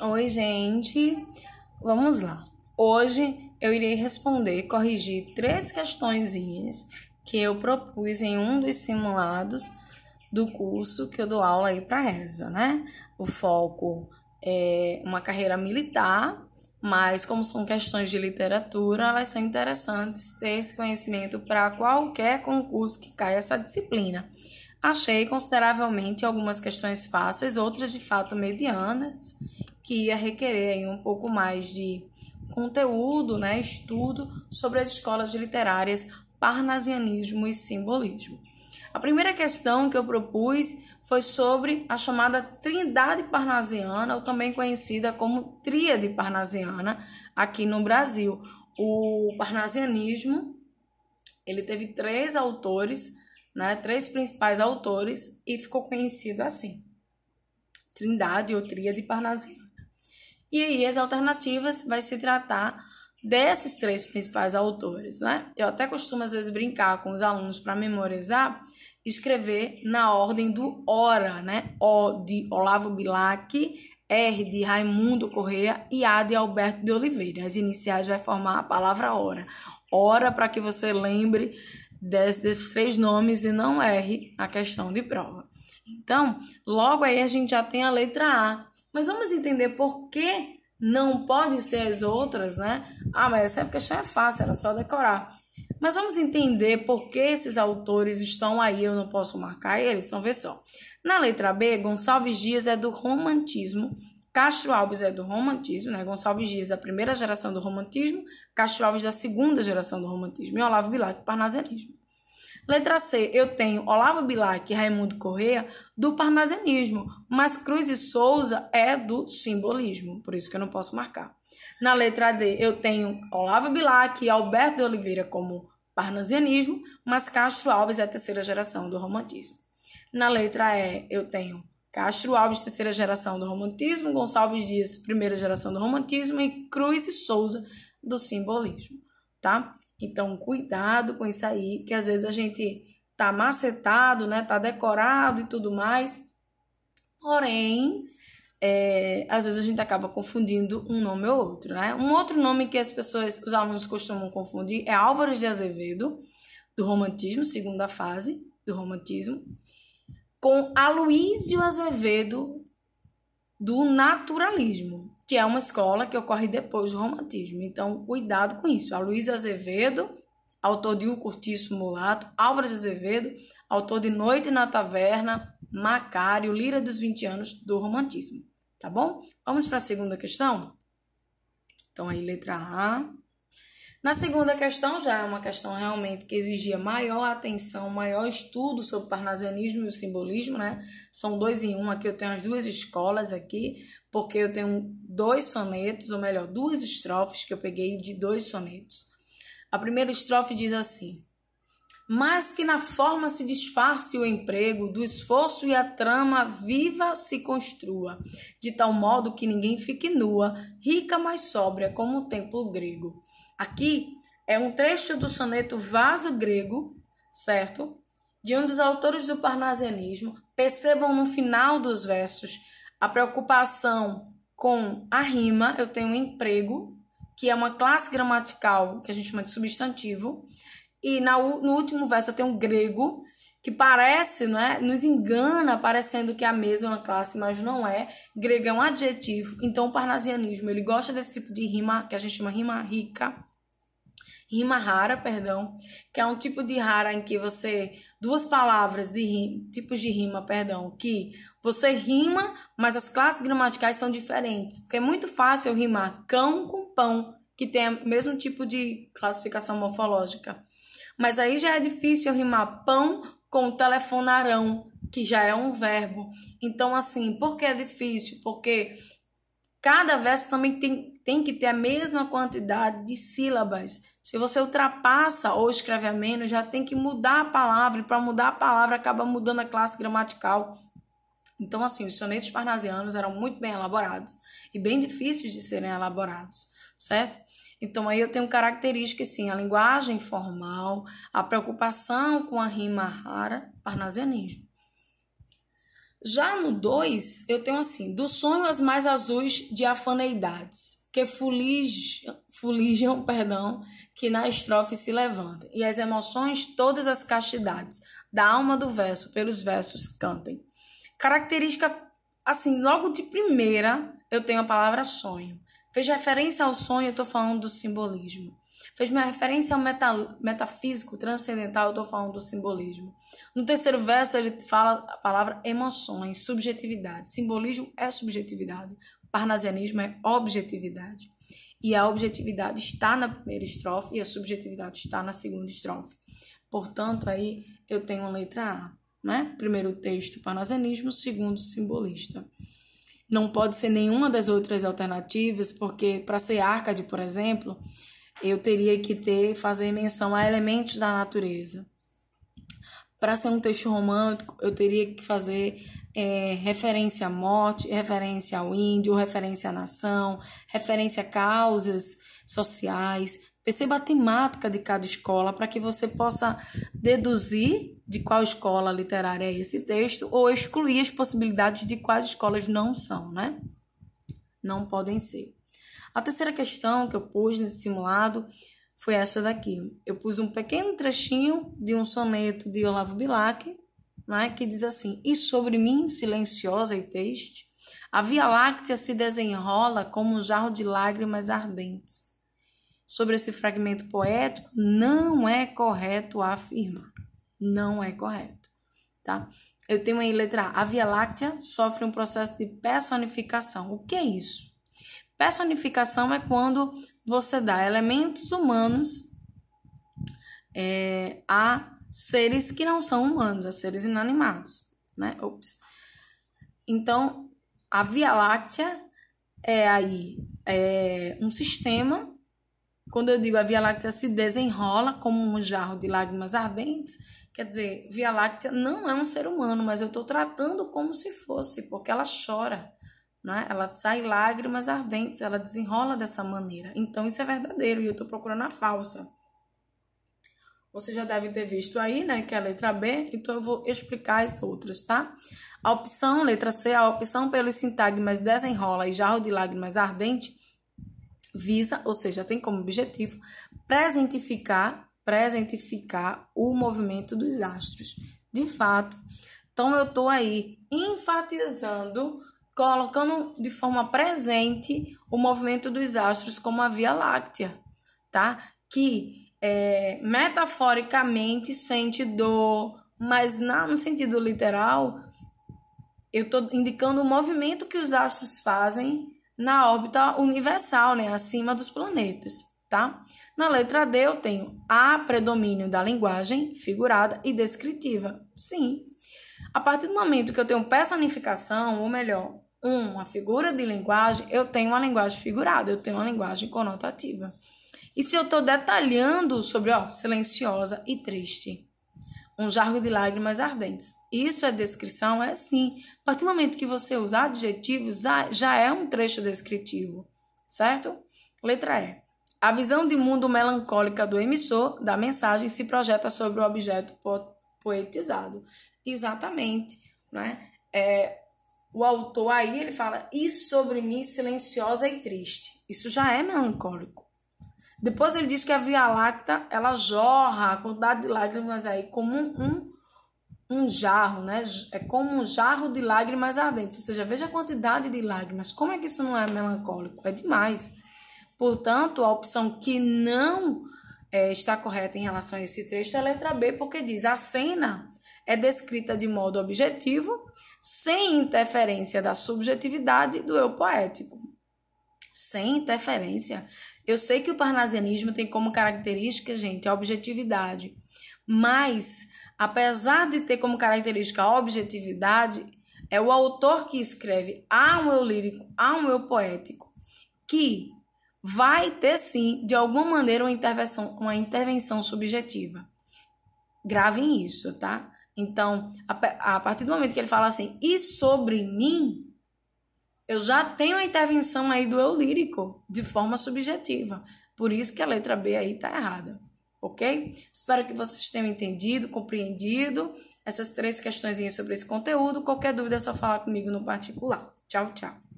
Oi, gente. Vamos lá. Hoje eu irei corrigir 3 questõezinhas que eu propus em um dos simulados do curso que eu dou aula aí para reza, né? O foco é uma carreira militar, mas como são questões de literatura, vai ser interessante ter esse conhecimento para qualquer concurso que caia essa disciplina. Achei consideravelmente algumas questões fáceis, outras de fato medianas, que ia requerer aí um pouco mais de conteúdo, né, estudo sobre as escolas literárias Parnasianismo e Simbolismo. A primeira questão que eu propus foi sobre a chamada Trindade Parnasiana, ou também conhecida como Tríade Parnasiana, aqui no Brasil. O Parnasianismo, ele teve 3 autores, né, 3 principais autores, e ficou conhecido assim: Trindade ou Tríade Parnasiana. E aí as alternativas vai se tratar desses 3 principais autores, né? Eu até costumo às vezes brincar com os alunos para memorizar, escrever na ordem do Ora, né? O de Olavo Bilac, R de Raimundo Corrêa e A de Alberto de Oliveira. As iniciais vai formar a palavra Ora. Ora para que você lembre desses 3 nomes e não erre a questão de prova. Então, logo aí a gente já tem a letra A. Mas vamos entender por que não pode ser as outras, né? Mas essa questão é fácil, era só decorar. Mas vamos entender por que esses autores estão aí, eu não posso marcar eles, então vê só. Na letra B, Gonçalves Dias é do romantismo, Castro Alves é do romantismo, né? Gonçalves Dias da primeira geração do romantismo, Castro Alves da segunda geração do romantismo e Olavo Bilac, parnasianismo. Letra C, eu tenho Olavo Bilac e Raimundo Corrêa do parnasianismo, mas Cruz e Souza é do simbolismo, por isso que eu não posso marcar. Na letra D, eu tenho Olavo Bilac e Alberto de Oliveira como parnasianismo, mas Castro Alves é a terceira geração do romantismo. Na letra E, eu tenho Castro Alves, terceira geração do romantismo, Gonçalves Dias, primeira geração do romantismo e Cruz e Souza do simbolismo, tá? Então, cuidado com isso aí, porque às vezes a gente tá macetado, né? Tá decorado e tudo mais. Porém, às vezes a gente acaba confundindo um nome ou outro, né? Um outro nome que os alunos costumam confundir é Álvares de Azevedo, do romantismo, segunda fase do romantismo, com Aloísio Azevedo, do naturalismo, que é uma escola que ocorre depois do romantismo. Então, cuidado com isso. Aloísio Azevedo, autor de O Cortiço Mulato, Álvares de Azevedo, autor de Noite na Taverna, Macário, Lira dos 20 anos, do romantismo. Tá bom? Vamos para a segunda questão? Então, aí, letra A. Na segunda questão, já é uma questão realmente que exigia maior atenção, maior estudo sobre o parnasianismo e o simbolismo, né? São 2 em 1, aqui eu tenho as 2 escolas aqui, porque eu tenho 2 sonetos, ou melhor, 2 estrofes que eu peguei de 2 sonetos. A primeira estrofe diz assim: mas que na forma se disfarce o emprego, do esforço e a trama viva se construa, de tal modo que ninguém fique nua, rica mas sóbria como o templo grego. Aqui é um trecho do soneto Vaso Grego, certo? De um dos autores do parnasianismo. Percebam no final dos versos a preocupação com a rima. Eu tenho um emprego, que é uma classe gramatical que a gente chama de substantivo. E no último verso eu tenho um grego, que parece, né, nos engana, parecendo que é a mesma classe, mas não é. Grego é um adjetivo. Então o parnasianismo, ele gosta desse tipo de rima, que a gente chama rima rica. Rima rara, perdão, que é um tipo de rara em que duas palavras de rima, tipos de rima, perdão, que você rima, mas as classes gramaticais são diferentes, porque é muito fácil eu rimar cão com pão, que tem o mesmo tipo de classificação morfológica, mas aí já é difícil eu rimar pão com telefonarão, que já é um verbo. Então, assim, por que é difícil? Porque cada verso também tem que ter a mesma quantidade de sílabas. Se você ultrapassa ou escreve a menos, já tem que mudar a palavra. E para mudar a palavra, acaba mudando a classe gramatical. Então, assim, os sonetos parnasianos eram muito bem elaborados e bem difíceis de serem elaborados, certo? Então, aí eu tenho características, sim, a linguagem formal, a preocupação com a rima rara, parnasianismo. Já no 2, eu tenho assim: do sonho as mais azuis de afaneidades, que fuligem, que na estrofe se levantem, e as emoções todas as castidades, da alma do verso, pelos versos cantem. Característica, assim, logo de primeira, eu tenho a palavra sonho. Fez referência ao sonho, eu estou falando do simbolismo. Fez uma referência ao metafísico, transcendental, eu estou falando do simbolismo. No terceiro verso, ele fala a palavra emoções, subjetividade. Simbolismo é subjetividade. Parnasianismo é objetividade. E a objetividade está na primeira estrofe e a subjetividade está na segunda estrofe. Portanto, aí eu tenho a letra A, né? Primeiro texto, parnasianismo, segundo, simbolista. Não pode ser nenhuma das outras alternativas, porque para ser Árcade, por exemplo, eu teria que fazer menção a elementos da natureza. Para ser um texto romântico, eu teria que fazer referência à morte, referência ao índio, referência à nação, referência a causas sociais. Perceba a temática de cada escola para que você possa deduzir de qual escola literária é esse texto ou excluir as possibilidades de quais escolas não são, né? Não podem ser. A terceira questão que eu pus nesse simulado foi essa daqui. Eu pus um pequeno trechinho de um soneto de Olavo Bilac, né, que diz assim: e sobre mim, silenciosa e triste, a Via Láctea se desenrola como um jarro de lágrimas ardentes. Sobre esse fragmento poético, não é correto afirmar. Não é correto, tá? Eu tenho aí letra A. A Via Láctea sofre um processo de personificação. O que é isso? Personificação é quando você dá elementos humanos a seres que não são humanos, a seres inanimados, né? Então, a Via Láctea é um sistema. Quando eu digo a Via Láctea se desenrola como um jarro de lágrimas ardentes, quer dizer, Via Láctea não é um ser humano, mas eu estou tratando como se fosse, porque ela chora. Né? Ela sai lágrimas ardentes, ela desenrola dessa maneira. Então, isso é verdadeiro e eu estou procurando a falsa. Você já deve ter visto aí, né, que é a letra B, então eu vou explicar as outras, tá? A opção, letra C, a opção pelos sintagmas desenrola e jarro de lágrimas ardente visa, ou seja, tem como objetivo, presentificar o movimento dos astros. De fato, então eu estou aí enfatizando, colocando de forma presente o movimento dos astros como a Via Láctea, tá? Que metaforicamente sente dor, mas no sentido literal, eu estou indicando o movimento que os astros fazem na órbita universal, né? Acima dos planetas, tá? Na letra D eu tenho a predomínio da linguagem figurada e descritiva. Sim. A partir do momento que eu tenho personificação, ou melhor, uma figura de linguagem, eu tenho uma linguagem figurada, eu tenho uma linguagem conotativa. E se eu estou detalhando sobre, silenciosa e triste, um jarro de lágrimas ardentes, isso é descrição? É sim. A partir do momento que você usar adjetivos, já é um trecho descritivo, certo? Letra E. A visão de mundo melancólica do emissor da mensagem se projeta sobre o objeto poetizado. Exatamente, né? O autor aí, ele fala, e sobre mim silenciosa e triste. Isso já é melancólico. Depois ele diz que a Via Láctea, ela jorra a quantidade de lágrimas aí como um jarro, né? É como um jarro de lágrimas ardentes. Ou seja, veja a quantidade de lágrimas. Como é que isso não é melancólico? É demais. Portanto, a opção que não está correta em relação a esse trecho é a letra B, porque diz a cena é descrita de modo objetivo, sem interferência da subjetividade do eu poético. Sem interferência. Eu sei que o parnasianismo tem como característica, gente, a objetividade. Mas, apesar de ter como característica a objetividade, é o autor que escreve há um eu lírico, há um eu poético, que vai ter, sim, de alguma maneira, uma intervenção subjetiva. Gravem isso, tá? Então, a partir do momento que ele fala assim, e sobre mim, eu já tenho a intervenção aí do eu lírico, de forma subjetiva. Por isso que a letra B aí tá errada. ok? Espero que vocês tenham entendido, compreendido essas 3 questõezinhas sobre esse conteúdo. Qualquer dúvida é só falar comigo no particular. Tchau, tchau.